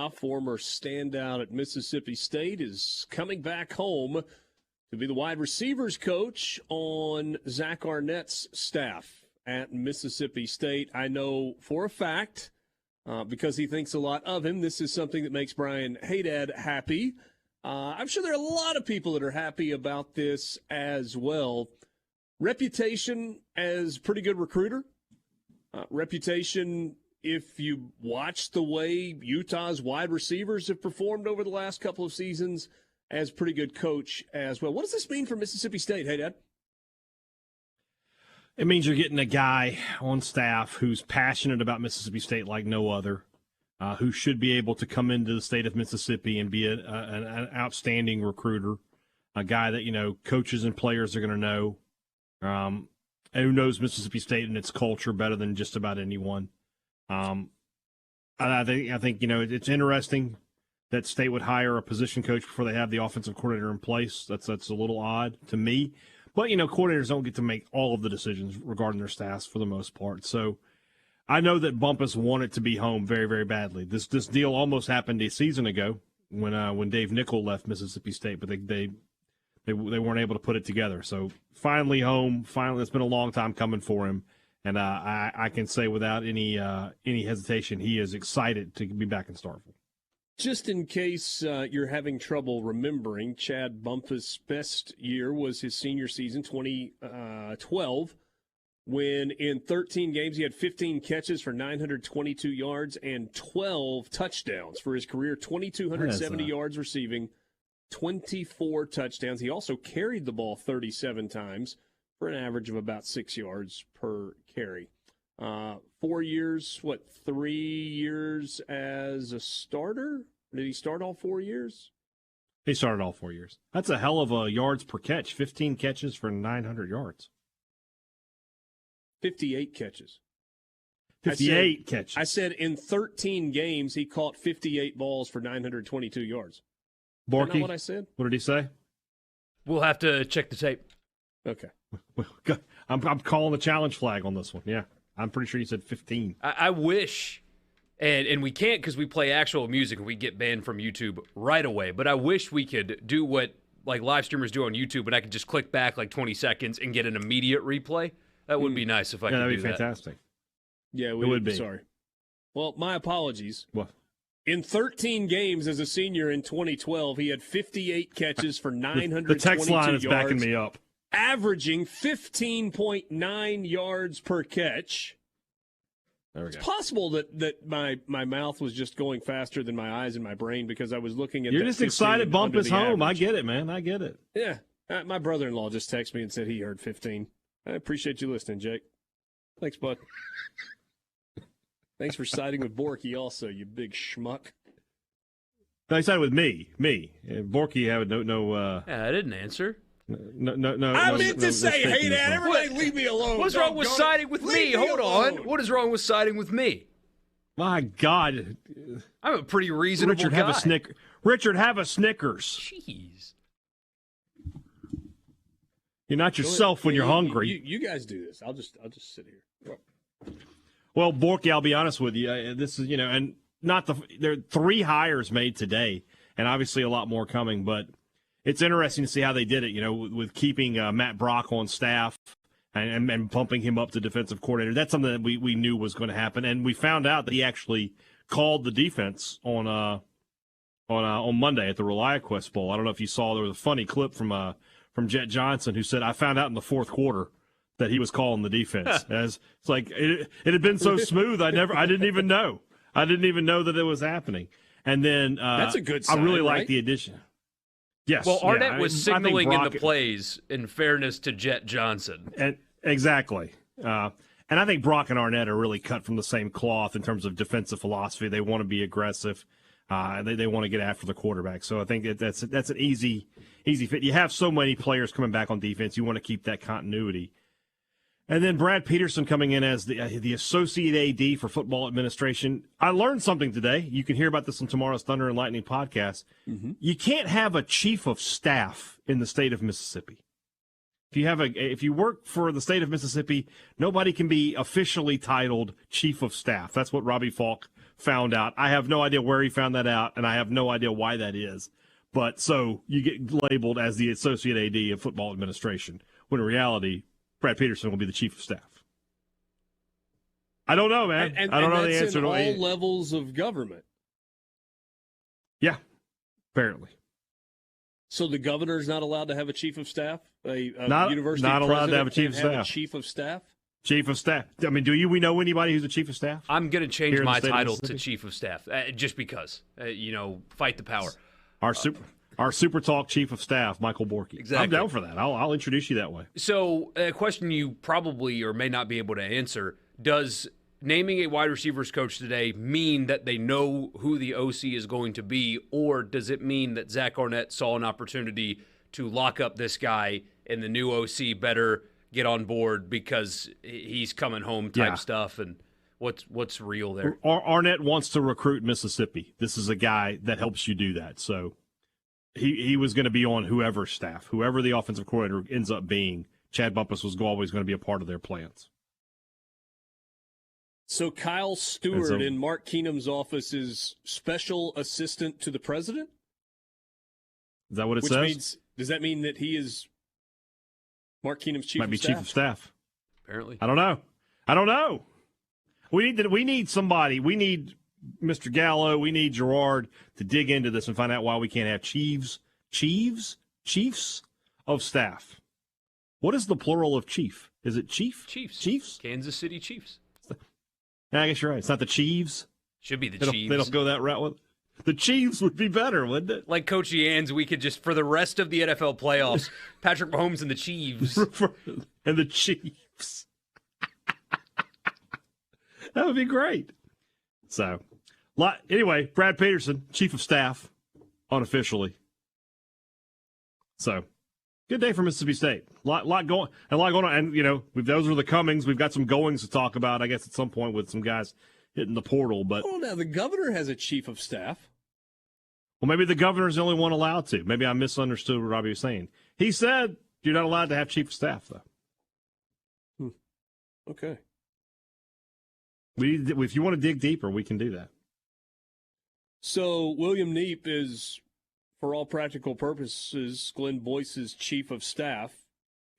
former standout at Mississippi State, is coming back home to be the wide receivers coach on Zach Arnett's staff at Mississippi State. I know for a fact, because he thinks a lot of him, this is something that makes Brian Haydad happy. I'm sure there are a lot of people that are happy about this as well. Reputation as pretty good recruiter. Reputation, if you watch the way Utah's wide receivers have performed over the last couple of seasons, as pretty good coach as well. What does this mean for Mississippi State? Hey, Dad. It means you're getting a guy on staff who's passionate about Mississippi State like no other, who should be able to come into the state of Mississippi and be an outstanding recruiter, a guy that, coaches and players are going to know, and who knows Mississippi State and its culture better than just about anyone. I think it's interesting that State would hire a position coach before they have the offensive coordinator in place. That's a little odd to me. But, coordinators don't get to make all of the decisions regarding their staffs for the most part. So I know that Bumpus wanted to be home very, very badly. This deal almost happened a season ago when Dave Nichol left Mississippi State, but they weren't able to put it together. So finally home. Finally, it's been a long time coming for him. And I can say without any hesitation, he is excited to be back in Starkville. Just in case you're having trouble remembering, Chad Bumpus' best year was his senior season, 2012, when in 13 games he had 15 catches for 922 yards and 12 touchdowns for his career, 2,270 yards receiving, 24 touchdowns. He also carried the ball 37 times for an average of about 6 yards per carry. 4 years, 3 years as a starter? Did he start all 4 years? He started all 4 years. That's a hell of a yards per catch, 15 catches for 900 yards. 58 catches. 58 catches. I said in 13 games he caught 58 balls for 922 yards. Borky, is that what I said? What did he say? We'll have to check the tape. Okay. I'm calling the challenge flag on this one, yeah. I'm pretty sure you said 15. I wish, and we can't because we play actual music and we get banned from YouTube right away, but I wish we could do what like live streamers do on YouTube and I could just click back like 20 seconds and get an immediate replay. That would be nice if I could do that. That'd be fantastic. Yeah, it would be. Sorry. Well, my apologies. What? In 13 games as a senior in 2012, he had 58 catches for 922 yards. The text line is backing me up. Averaging 15.9 yards per catch. There we go. It's possible that my mouth was just going faster than my eyes and my brain because I was looking at. You're just excited Bumpus home. I get it, man. I get it. Yeah. My brother-in-law just texted me and said he heard 15. I appreciate you listening, Jake. Thanks, bud. Thanks for siding with Borky also, you big schmuck. No, he sided with me. Borky had no. Yeah, I didn't answer. No. I meant to say, hey, Dad, everybody leave me alone. What's wrong with siding with me? Hold on. What is wrong with siding with me? My God. I'm a pretty reasonable Richard, guy. Richard, have a Snickers. Jeez. You're not yourself when you're hungry. You guys do this. I'll just sit here. Well, Borky, I'll be honest with you. This is, and there are 3 hires made today, and obviously a lot more coming, but it's interesting to see how they did it, with keeping Matt Brock on staff and bumping him up to defensive coordinator. That's something that we knew was going to happen, and we found out that he actually called the defense on Monday at the ReliaQuest Bowl. I don't know if you saw, there was a funny clip from Jet Johnson who said, I found out in the fourth quarter that he was calling the defense. As it's like it had been so smooth, I didn't even know. I didn't even know that it was happening. And then that's a good sign, I really right? like the addition. Yes. Well, Arnett was signaling in the plays, in fairness to Jet Johnson. And exactly. And I think Brock and Arnett are really cut from the same cloth in terms of defensive philosophy. They want to be aggressive. They want to get after the quarterback. So I think that's an easy fit. You have so many players coming back on defense. You want to keep that continuity. And then Brad Peterson coming in as the Associate AD for Football Administration. I learned something today. You can hear about this on tomorrow's Thunder and Lightning podcast. Mm-hmm. You can't have a chief of staff in the state of Mississippi. If you work for the state of Mississippi, nobody can be officially titled chief of staff. That's what Robbie Falk found out. I have no idea where he found that out, and I have no idea why that is. But so you get labeled as the associate AD of football administration, when in reality, Brad Peterson will be the chief of staff. I don't know, man. I don't know the answer to all levels of government. Yeah, apparently. So the governor's not allowed to have a chief of staff? A not university not allowed to have a chief chief of staff. Chief of staff? Chief of staff. I mean, we know anybody who's a chief of staff? I'm going to change my title to chief of staff just because. Fight the power. Our SuperTalk chief of staff, Michael Borky. Exactly. I'm down for that. I'll introduce you that way. So a question you probably or may not be able to answer, does naming a wide receivers coach today mean that they know who the OC is going to be, or does it mean that Zach Arnett saw an opportunity to lock up this guy and the new OC better get on board because he's coming home type stuff, and what's real there? Arnett wants to recruit Mississippi. This is a guy that helps you do that. So he was going to be on whoever's staff, whoever the offensive coordinator ends up being. Chad Bumpus was always going to be a part of their plans. So Kyle Stewart in Mark Keenum's office is special assistant to the president? Is that what it says? Does that mean that he is Mark Keenum's chief Might of be staff? chief of staff. Apparently. I don't know. We need somebody. We need Mr. Gallo. We need Gerard to dig into this and find out why we can't have chiefs of staff. What is the plural of chief? Is it chief? Chiefs. Kansas City Chiefs. I guess you're right. It's not the Chiefs. Should be the Chiefs. They don't go that route with. The Chiefs would be better, wouldn't it? Like Coach Yans, we could just, for the rest of the NFL playoffs, Patrick Mahomes and the Chiefs. And the Chiefs. That would be great. So, anyway, Brad Peterson, chief of staff, unofficially. So, good day for Mississippi State. A lot going on. And, those are the comings. We've got some goings to talk about, I guess, at some point with some guys hitting the portal. But now the governor has a chief of staff. Well, maybe the governor's the only one allowed to. Maybe I misunderstood what Robbie was saying. He said you're not allowed to have chief of staff, though. Okay. If you want to dig deeper, we can do that. So William Neep is, for all practical purposes, Glenn Boyce's chief of staff.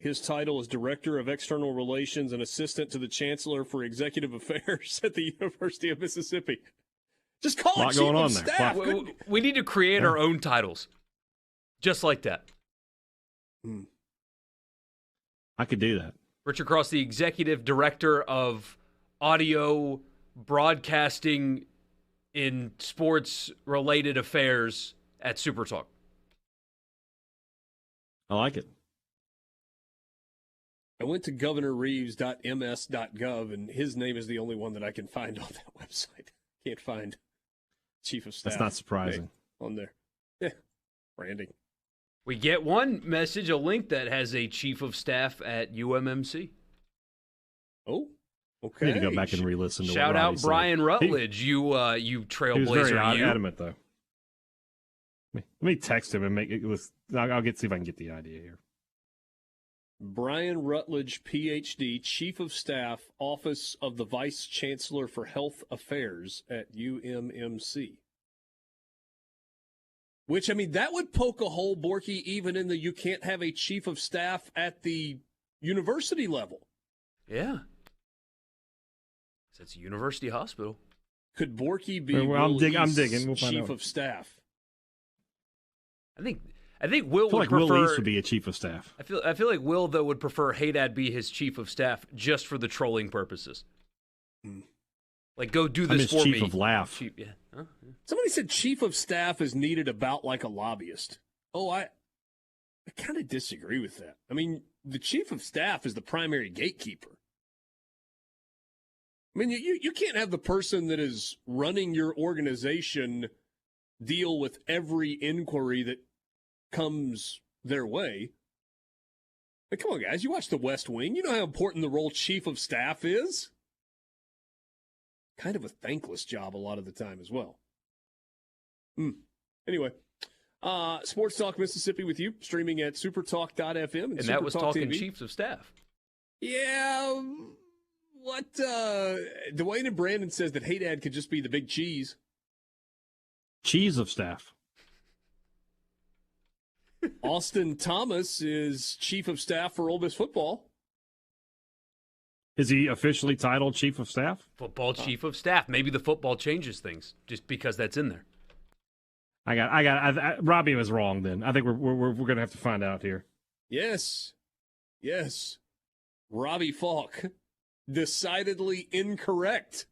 His title is Director of External Relations and Assistant to the Chancellor for Executive Affairs at the University of Mississippi. Just call it chief of staff. We need to create our own titles, just like that. I could do that. Richard Cross, the Executive Director of Audio Broadcasting in Sports-Related Affairs at SuperTalk. I like it. I went to governorreeves.ms.gov, and his name is the only one that I can find on that website. Can't find chief of staff. That's not surprising. On there. Yeah, branding. We get one message, a link that has a chief of staff at UMMC. Oh, okay. I need to go back and re-listen to Shout what out Brian said. Rutledge, you trailblazer. He was very adamant, though. Let me text him and make it. I'll see if I can get the idea here. Brian Rutledge, Ph.D., Chief of Staff, Office of the Vice Chancellor for Health Affairs at UMMC. Which, that would poke a hole, Borky, even in the you can't have a Chief of Staff at the university level. Yeah. It's a university hospital. Could Borky be I'm digging. We'll Chief of Staff? I think Will would prefer. Will East would be a chief of staff. I feel like Will though would prefer Haydad be his chief of staff just for the trolling purposes. Like, go do this for chief me. Of laugh. Yeah. Huh? Yeah. Somebody said chief of staff is needed about like a lobbyist. Oh, I kind of disagree with that. The chief of staff is the primary gatekeeper. You can't have the person that is running your organization deal with every inquiry that comes their way. Come on, guys. You watch The West Wing. You know how important the role chief of staff is? Kind of a thankless job a lot of the time as well. Anyway, Sports Talk Mississippi with you, streaming at supertalk.fm. And that was talking TV. chiefs of staff. Yeah. What? Dwayne and Brandon says that Hey Dad could just be the big cheese. Cheese of staff. Austin Thomas is chief of staff for Ole Miss football. Is he officially titled chief of staff? Football chief of staff. Maybe the football changes things just because that's in there. Robbie was wrong then. I think we're going to have to find out here. Yes. Robbie Falk, decidedly incorrect.